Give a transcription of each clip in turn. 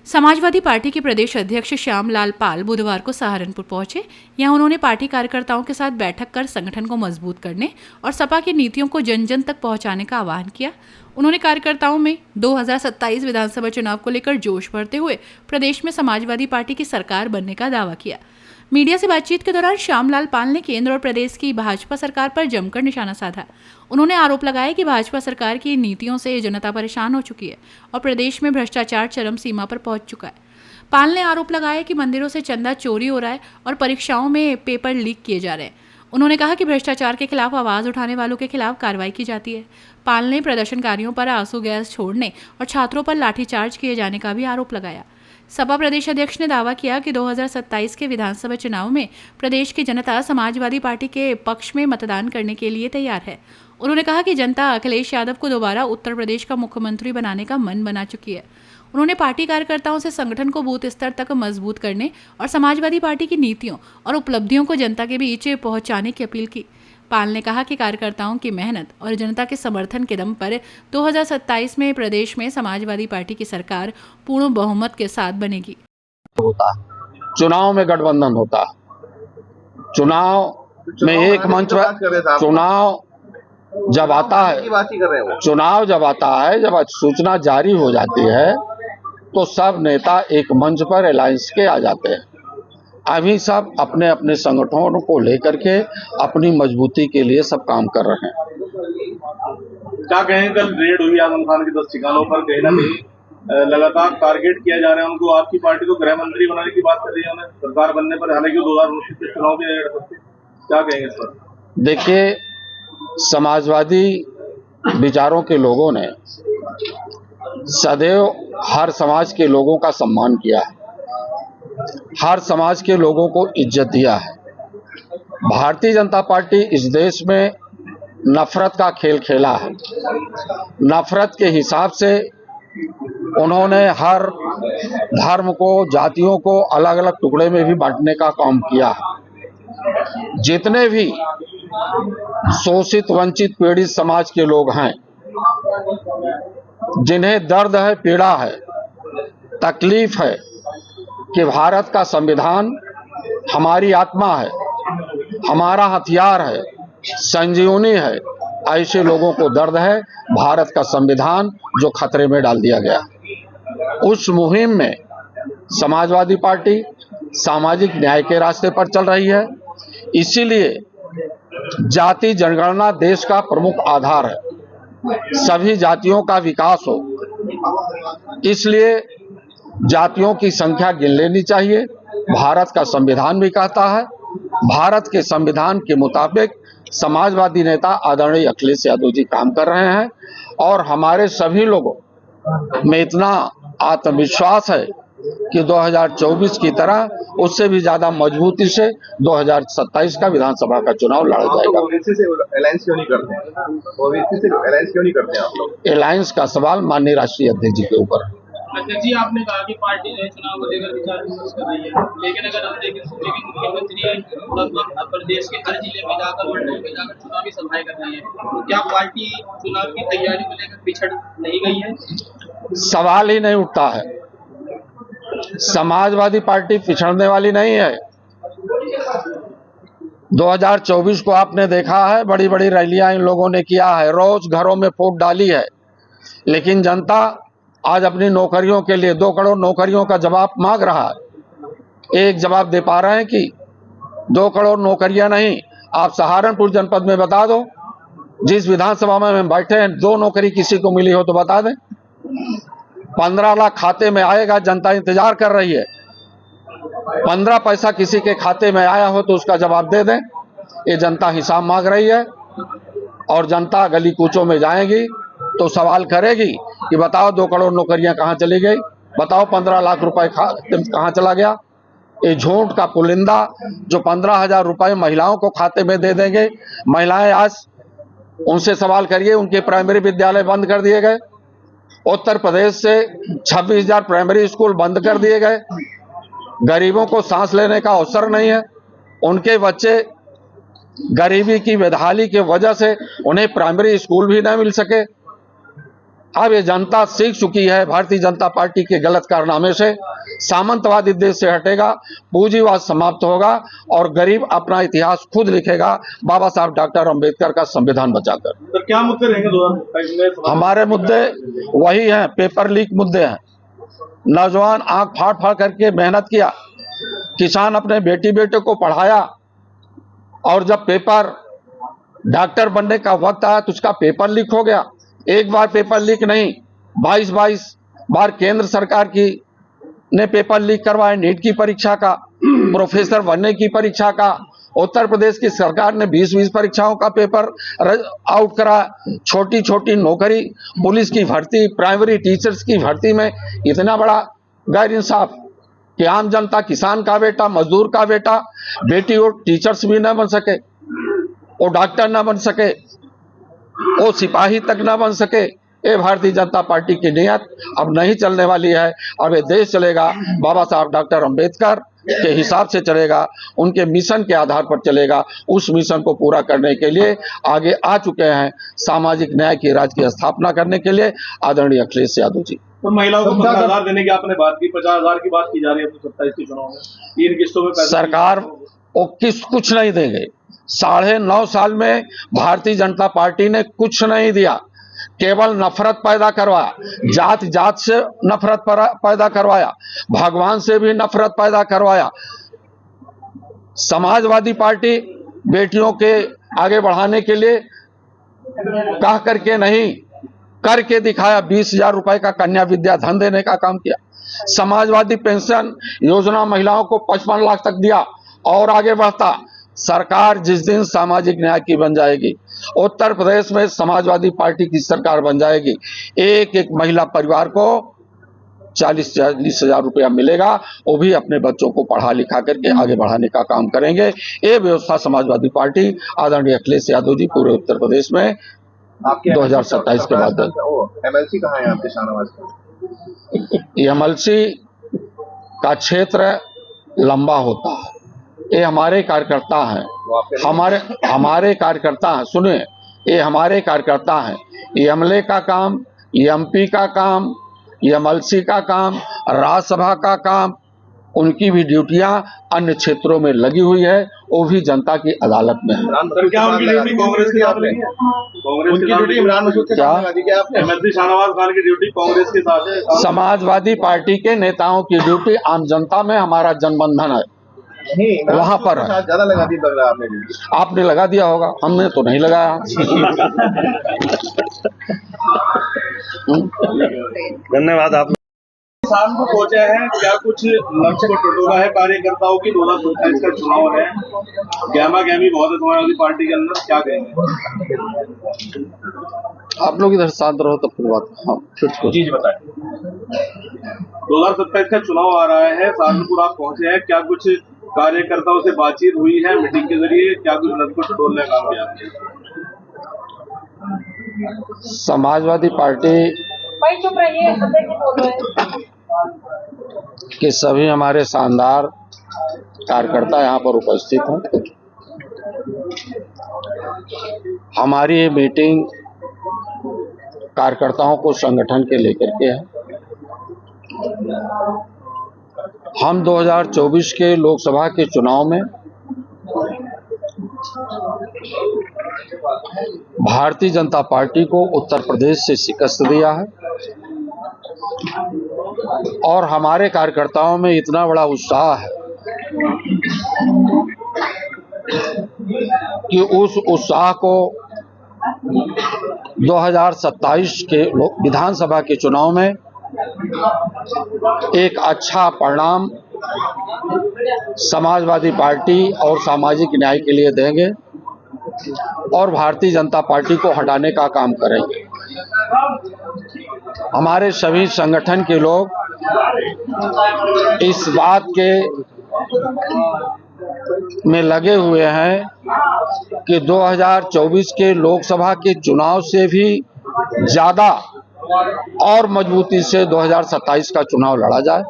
Samajwadi party के प्रदेश अध्यक्ष श्यामलाल पाल बुधवार को सहारनपुर पहुंचे। यहां उन्होंने पार्टी कार्यकर्ताओं के साथ बैठक कर संगठन को मजबूत करने और सपा की नीतियों को जन जन तक पहुंचाने का आह्वान किया। उन्होंने कार्यकर्ताओं में 2027 विधानसभा चुनाव को लेकर जोश भरते हुए प्रदेश में समाजवादी पार्टी की सरकार बनने का दावा किया। मीडिया से बातचीत के दौरान श्यामलाल पाल ने केंद्र और प्रदेश की भाजपा सरकार पर जमकर निशाना साधा। उन्होंने आरोप लगाया कि भाजपा सरकार की नीतियों से जनता परेशान हो चुकी है और प्रदेश में भ्रष्टाचार चरम सीमा पर पहुंच चुका है। पाल ने आरोप लगाया कि मंदिरों से चंदा चोरी हो रहा है और परीक्षाओं में पेपर लीक किए जा रहे हैं। उन्होंने कहा कि भ्रष्टाचार के खिलाफ आवाज उठाने वालों के खिलाफ कार्रवाई की जाती है। पाल ने प्रदर्शनकारियों पर आंसू गैस छोड़ने और छात्रों पर लाठीचार्ज किए जाने का भी आरोप लगाया। सपा प्रदेश अध्यक्ष ने दावा किया कि 2027 के विधानसभा चुनाव में प्रदेश की जनता समाजवादी पार्टी के पक्ष में मतदान करने के लिए तैयार है। उन्होंने कहा कि जनता अखिलेश यादव को दोबारा उत्तर प्रदेश का मुख्यमंत्री बनाने का मन बना चुकी है। उन्होंने पार्टी कार्यकर्ताओं से संगठन को बूथ स्तर तक मजबूत करने और समाजवादी पार्टी की नीतियों और उपलब्धियों को जनता के बीच पहुंचाने की अपील की। पाल ने कहा कि कार्यकर्ताओं की मेहनत और जनता के समर्थन के दम पर 2027 में प्रदेश में समाजवादी पार्टी की सरकार पूर्ण बहुमत के साथ बनेगी। होता चुनाव में गठबंधन होता, चुनाव में एक मंच पर चुनाव जब आता है, जब सूचना जारी हो जाती है तो सब नेता एक मंच पर अलायंस के आ जाते हैं। अभी सब अपने अपने संगठनों को लेकर के अपनी मजबूती के लिए सब काम कर रहे हैं। क्या कहें, कल रेड हुई आजम खान के 10 ठिकानों पर, कहीं ना कहीं लगातार टारगेट किया जा रहा है उनको। आपकी पार्टी को गृह मंत्री बनाने की बात कर रही है उन्हें सरकार बनने पर, हालांकि 2019 के चुनाव भी लड़ सकते। क्या कहेंगे इस पर? देखिए, समाजवादी विचारों के लोगों ने सदैव हर समाज के लोगों का सम्मान किया है, हर समाज के लोगों को इज्जत दिया है। भारतीय जनता पार्टी इस देश में नफरत का खेल खेला है। नफरत के हिसाब से उन्होंने हर धर्म को, जातियों को अलग अलग टुकड़े में भी बांटने का काम किया है। जितने भी शोषित, वंचित, पीड़ित समाज के लोग हैं, जिन्हें दर्द है, पीड़ा है, तकलीफ है कि भारत का संविधान हमारी आत्मा है, हमारा हथियार है, संजीवनी है, ऐसे लोगों को दर्द है भारत का संविधान जो खतरे में डाल दिया गया। उस मुहिम में समाजवादी पार्टी सामाजिक न्याय के रास्ते पर चल रही है। इसीलिए जाति जनगणना देश का प्रमुख आधार है, सभी जातियों का विकास हो, इसलिए जातियों की संख्या गिन लेनी चाहिए। भारत का संविधान भी कहता है, भारत के संविधान के मुताबिक समाजवादी नेता आदरणीय अखिलेश यादव जी काम कर रहे हैं और हमारे सभी लोगों में इतना आत्मविश्वास है कि 2024 की तरह उससे भी ज्यादा मजबूती से 2027 का विधानसभा का चुनाव लड़ा जाएगा। ओवैसी से अलायंस क्यों नहीं करते आप लोग? अलायंस का सवाल माननीय राष्ट्रीय अध्यक्ष जी के ऊपर है। अध्यक्ष जी, आपने कहा कि पार्टी जो है चुनाव को लेकर विचार विमर्श कर रही है, लेकिन अगर हम देखें मुख्यमंत्री लगभग प्रदेश के हर जिले में जाकर, मंडलों में जाकर चुनावी सभाएं कर रही है, तो क्या पार्टी चुनाव की तैयारी को लेकर पिछड़ नहीं गई है? सवाल ही नहीं उठता है। समाजवादी पार्टी पिछड़ने वाली नहीं है। 2024 को आपने देखा है, बड़ी बड़ी रैलियां इन लोगों ने किया है, रोज घरों में फूट डाली है, लेकिन जनता आज अपनी नौकरियों के लिए 2 करोड़ नौकरियों का जवाब मांग रहा है। एक जवाब दे पा रहे हैं कि 2 करोड़ नौकरियां नहीं, आप सहारनपुर जनपद में बता दो, जिस विधानसभा में हम बैठे हैं, 2 नौकरी किसी को मिली हो तो बता दें। 15 लाख खाते में आएगा, जनता इंतजार कर रही है। 15 पैसा किसी के खाते में आया हो तो उसका जवाब दे दें। ये जनता हिसाब मांग रही है और जनता गली कूचों में जाएगी तो सवाल करेगी कि बताओ 2 करोड़ नौकरियां कहां चली गई, बताओ 15 लाख रुपए कहां चला गया। ये झूठ का पुलिंदा जो 15,000 रुपए महिलाओं को खाते में दे देंगे। महिलाएं आज उनसे सवाल करिए, उनके प्राइमरी विद्यालय बंद कर दिए गए। उत्तर प्रदेश से 26,000 प्राइमरी स्कूल बंद कर दिए गए। गरीबों को सांस लेने का अवसर नहीं है। उनके बच्चे गरीबी की बेदहाली की वजह से उन्हें प्राइमरी स्कूल भी न मिल सके। अब ये जनता सीख चुकी है भारतीय जनता पार्टी के गलत कारनामे से। सामंतवादी देश से हटेगा, पूंजीवाद समाप्त होगा और गरीब अपना इतिहास खुद लिखेगा बाबा साहब डॉक्टर अंबेडकर का संविधान बचाकर। तो क्या मुद्दे रहेंगे 2027 में? हमारे मुद्दे वही हैं, पेपर लीक मुद्दे हैं। नौजवान आंख फाड़ फाड़ करके मेहनत किया, किसान अपने बेटी बेटे को पढ़ाया, और जब पेपर डॉक्टर बनने का वक्त आया तो उसका पेपर लीक हो गया। एक बार पेपर लीक नहीं, 22 बार केंद्र सरकार की ने पेपर लीक करवाए। नीट की परीक्षा का, प्रोफेसर बनने की परीक्षा का, उत्तर प्रदेश की सरकार ने 20 परीक्षाओं का पेपर आउट करा। छोटी छोटी नौकरी, पुलिस की भर्ती, प्राइमरी टीचर्स की भर्ती में इतना बड़ा गैर इंसाफ कि आम जनता, किसान का बेटा, मजदूर का बेटा, बेटी वो टीचर्स भी न बन सके, वो डॉक्टर न बन सके, वो सिपाही तक न बन सके। ये भारतीय जनता पार्टी की नीयत अब नहीं चलने वाली है। अब ये देश चलेगा बाबा साहब डॉक्टर अंबेडकर के हिसाब से चलेगा, उनके मिशन के आधार पर चलेगा। उस मिशन को पूरा करने के लिए आगे आ चुके हैं सामाजिक न्याय की राज्य की स्थापना करने के लिए आदरणीय अखिलेश यादव जी। तो महिलाओं को 50,000 देने की आपने बात की, 50,000 की बात की जा रही है 27 के चुनाव में, 3 किस्तों में पैसे। सरकार वो कुछ नहीं देंगे। 9.5 साल में भारतीय जनता पार्टी ने कुछ नहीं दिया, केवल नफरत पैदा करवाया। जात जात से नफरत पैदा करवाया, भगवान से भी नफरत पैदा करवाया। समाजवादी पार्टी बेटियों के आगे बढ़ाने के लिए कह करके नहीं, करके दिखाया। 20,000 रुपए का कन्या विद्या धन देने का काम किया। समाजवादी पेंशन योजना महिलाओं को 55 लाख तक दिया और आगे बढ़ता। सरकार जिस दिन सामाजिक न्याय की बन जाएगी, उत्तर प्रदेश में समाजवादी पार्टी की सरकार बन जाएगी, एक एक महिला परिवार को 40-40 हजार रुपया मिलेगा। वो भी अपने बच्चों को पढ़ा लिखा करके आगे बढ़ाने का काम करेंगे। ये व्यवस्था समाजवादी पार्टी आदरणीय अखिलेश यादव जी पूरे उत्तर प्रदेश में 2027 के बाद। एमएलसी कहाँ है आपके शाहनवाज का? एमएलसी का क्षेत्र लंबा होता है। ये हमारे कार्यकर्ता हैं, हमारे कार्यकर्ता हैं। सुनिए, ये हमारे कार्यकर्ता हैं। एमएलए का काम, एमपी का काम, एमएलसी का काम, राज्यसभा का काम, उनकी भी ड्यूटियां अन्य क्षेत्रों में लगी हुई है, वो भी जनता की अदालत में है। सर, क्या उनकी ड्यूटी कांग्रेस के साथ नहीं है? कांग्रेस की ड्यूटी इमरान मसूद के साथ लगा दी क्या आपने? एमएलसी शाहनवाज खान की ड्यूटी कांग्रेस के साथ है। समाजवादी पार्टी के नेताओं की ड्यूटी आम जनता में हमारा जनबंधन है, वहां पर है। ज्यादा लगा दी लग रहा है आपने ड्यूटी। आपने लगा दिया होगा, हमने तो नहीं लगाया। धन्यवाद। आप किसान को पहुंचे हैं, क्या कुछ लक्ष्य को टटोला है कार्यकर्ताओं की? 2027 का चुनाव है, गहमा गहमी बहुत है समाजवादी पार्टी के अंदर, क्या कहेंगे? आप लोग इधर शांत रहो तब फिर बात। हाँ, चीज बताएं। 2027 का चुनाव आ रहा है, सहारनपुर आप पहुंचे हैं, क्या कुछ कार्यकर्ताओं से बातचीत हुई है मीटिंग के जरिए? क्या कुछ लक्ष्य को टटोलने का काम किया? समाजवादी पार्टी चुप रहिए के सभी हमारे शानदार कार्यकर्ता यहाँ पर उपस्थित हैं। हमारी ये मीटिंग कार्यकर्ताओं को संगठन के लेकर के है। हम 2024 के लोकसभा के चुनाव में भारतीय जनता पार्टी को उत्तर प्रदेश से शिकस्त दिया है और हमारे कार्यकर्ताओं में इतना बड़ा उत्साह है कि उस उत्साह को 2027 के विधानसभा के चुनाव में एक अच्छा परिणाम समाजवादी पार्टी और सामाजिक न्याय के लिए देंगे और भारतीय जनता पार्टी को हटाने का काम करेंगे। हमारे सभी संगठन के लोग इस बात के में लगे हुए हैं कि 2024 के लोकसभा के चुनाव से भी ज्यादा और मजबूती से 2027 का चुनाव लड़ा जाए,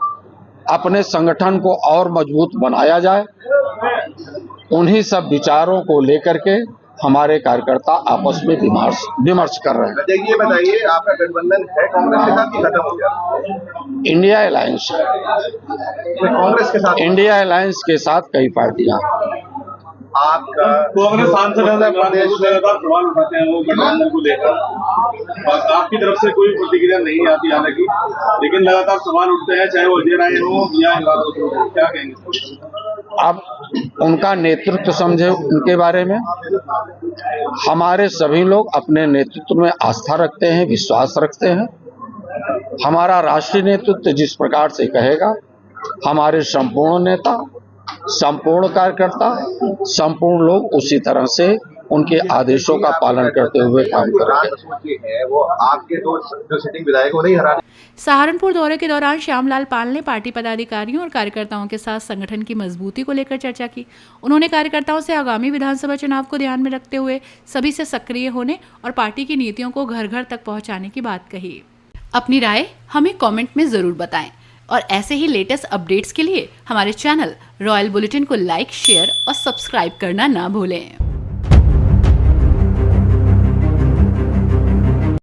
अपने संगठन को और मजबूत बनाया जाए। उन्हीं सब विचारों को लेकर के हमारे कार्यकर्ता आपस में विमर्श कर रहे हैं। ये बताइए, आपका गठबंधन है कांग्रेस के साथ कि खत्म हो गया? इंडिया अलायंस कांग्रेस के साथ, इंडिया अलायंस के साथ कई पार्टियां। आपका कांग्रेस सांसद लगातार सवाल उठाते हैं वो गठबंधन को लेकर, और आपकी तरफ से कोई प्रतिक्रिया नहीं आती हालांकि, लेकिन लगातार सवाल उठते हैं, चाहे वो अजय राय हो या क्या कहेंगे? अब उनका नेतृत्व समझे, उनके बारे में हमारे सभी लोग अपने नेतृत्व में आस्था रखते हैं, विश्वास रखते हैं। हमारा राष्ट्रीय नेतृत्व जिस प्रकार से कहेगा, हमारे संपूर्ण नेता, संपूर्ण कार्यकर्ता, संपूर्ण लोग उसी तरह से उनके आदेशों का पालन करते हुए काम करेंगे। है वो आपके जो सिटिंग विधायक को नहीं हराने। सहारनपुर दौरे के दौरान श्यामलाल पाल ने पार्टी पदाधिकारियों और कार्यकर्ताओं के साथ संगठन की मजबूती को लेकर चर्चा की। उन्होंने कार्यकर्ताओं से आगामी विधानसभा चुनाव को ध्यान में रखते हुए सभी से सक्रिय होने और पार्टी की नीतियों को घर घर तक पहुंचाने की बात कही। अपनी राय हमें कमेंट में जरूर बताएं और ऐसे ही लेटेस्ट अपडेट्स के लिए हमारे चैनल रॉयल बुलेटिन को लाइक, शेयर और सब्सक्राइब करना ना भूलें।